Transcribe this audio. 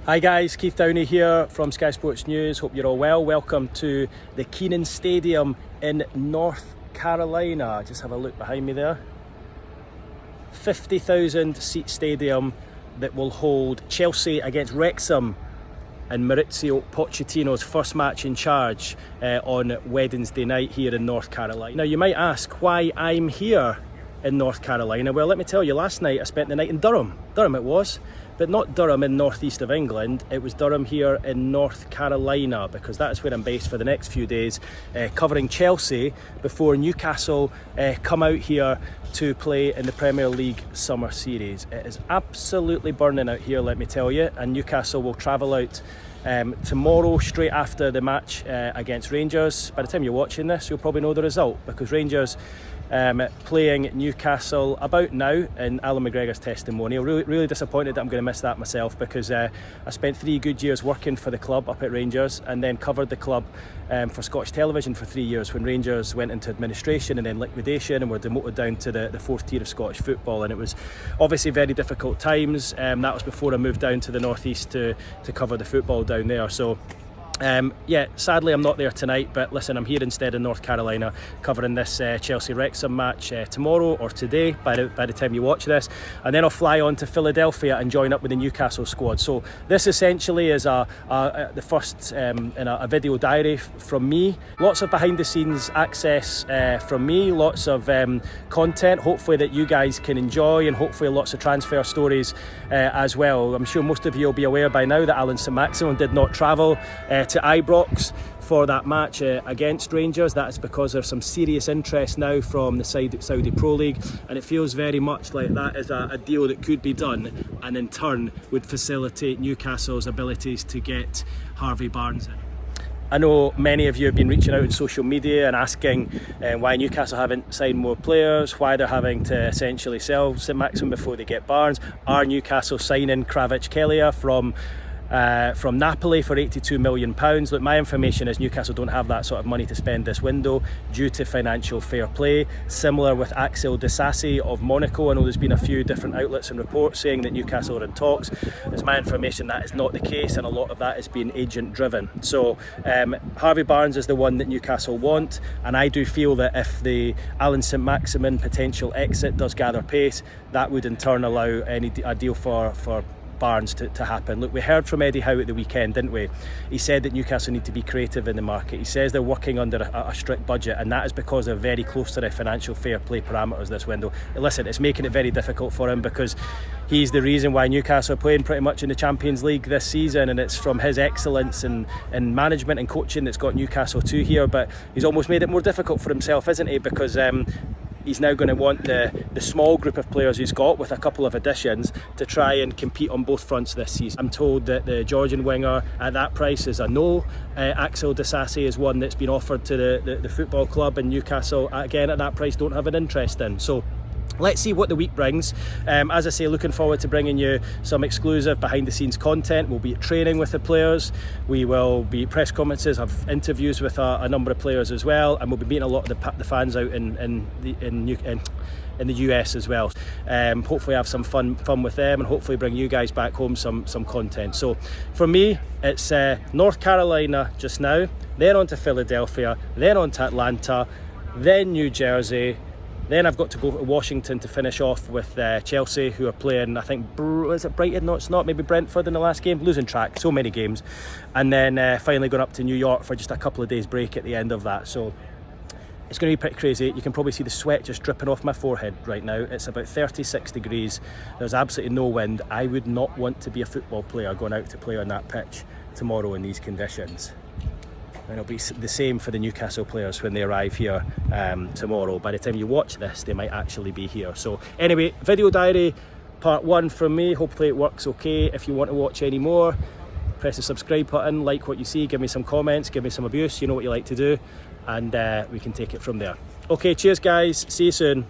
Hi guys, Keith Downie here from Sky Sports News. Hope you're all well. Welcome to the Keenan Stadium in North Carolina. Just have a look behind me there. 50,000 seat stadium that will hold Chelsea against Wrexham and Mauricio Pochettino's first match in charge on Wednesday night here in North Carolina. Now you might ask why I'm here in North Carolina. Well, let me tell you, last night I spent the night in Durham it was, but not Durham in northeast of England. It was Durham here in North Carolina, because that's where I'm based for the next few days, covering Chelsea before Newcastle come out here to play in the Premier League Summer Series. It is absolutely burning out here, let me tell you, and Newcastle will travel out tomorrow straight after the match against Rangers. By the time you're watching this, you'll probably know the result, because Rangers playing Newcastle about now in Allan McGregor's testimonial. Really disappointed that I'm going to miss that myself, because I spent 3 good years working for the club up at Rangers, and then covered the club for Scottish Television for 3 years when Rangers went into administration and then liquidation and were demoted down to the 4th tier of Scottish football, and it was obviously very difficult times. That was before I moved down to the northeast to cover the football down there. So sadly I'm not there tonight, but listen, I'm here instead in North Carolina covering this Chelsea-Wrexham match tomorrow or today by the time you watch this, and then I'll fly on to Philadelphia and join up with the Newcastle squad. So this essentially is the first in a video diary from me. Lots of behind the scenes access from me, lots of content hopefully that you guys can enjoy, and hopefully lots of transfer stories as well. I'm sure most of you will be aware by now that Allan Saint-Maximin did not travel to Ibrox for that match against Rangers. That's because there's some serious interest now from the Saudi Pro League, and it feels very much like that is a deal that could be done, and in turn would facilitate Newcastle's abilities to get Harvey Barnes in. I know many of you have been reaching out on social media and asking why Newcastle haven't signed more players, why they're having to essentially sell Saint-Maximin before they get Barnes. Are Newcastle signing Kvaratskhelia from Napoli for £82 million? Look, my information is Newcastle don't have that sort of money to spend this window due to financial fair play. Similar with Axel Disasi of Monaco. I know there's been a few different outlets and reports saying that Newcastle are in talks. It's my information that is not the case, and a lot of that is being agent driven. So Harvey Barnes is the one that Newcastle want, and I do feel that if the Allan Saint-Maximin potential exit does gather pace, that would in turn allow a deal for Barnes to happen. Look, we heard from Eddie Howe at the weekend, didn't we? He said that Newcastle need to be creative in the market. He says they're working under a strict budget, and that is because they're very close to their financial fair play parameters this window. Listen, it's making it very difficult for him, because he's the reason why Newcastle are playing pretty much in the Champions League this season, and it's from his excellence in management and coaching that's got Newcastle to here. But he's almost made it more difficult for himself, isn't he? Because he's now going to want the small group of players he's got, with a couple of additions, to try and compete on both fronts this season. I'm told that the Georgian winger at that price is a no. Axel Disasi is one that's been offered to the football club, and Newcastle again at that price don't have an interest in. So let's see what the week brings. As I say, looking forward to bringing you some exclusive behind the scenes content. We'll be at training with the players, we will be at press conferences, have interviews with a number of players as well, and we'll be meeting a lot of the fans out in the US as well. Hopefully have some fun with them, and hopefully bring you guys back home some content. So for me, it's North Carolina just now, then on to Philadelphia, then on to Atlanta, then New Jersey. Then I've got to go to Washington to finish off with Chelsea, who are playing, I think, is it Brighton? No, it's not. Maybe Brentford in the last game. Losing track, so many games. And then finally going up to New York for just a couple of days break at the end of that. So it's going to be pretty crazy. You can probably see the sweat just dripping off my forehead right now. It's about 36 degrees. There's absolutely no wind. I would not want to be a football player going out to play on that pitch tomorrow in these conditions. And it'll be the same for the Newcastle players when they arrive here tomorrow. By the time you watch this, they might actually be here. So anyway, video diary part 1 from me. Hopefully it works okay. If you want to watch any more, press the subscribe button, like what you see, give me some comments, give me some abuse. You know what you like to do, and we can take it from there. Okay, cheers guys, see you soon.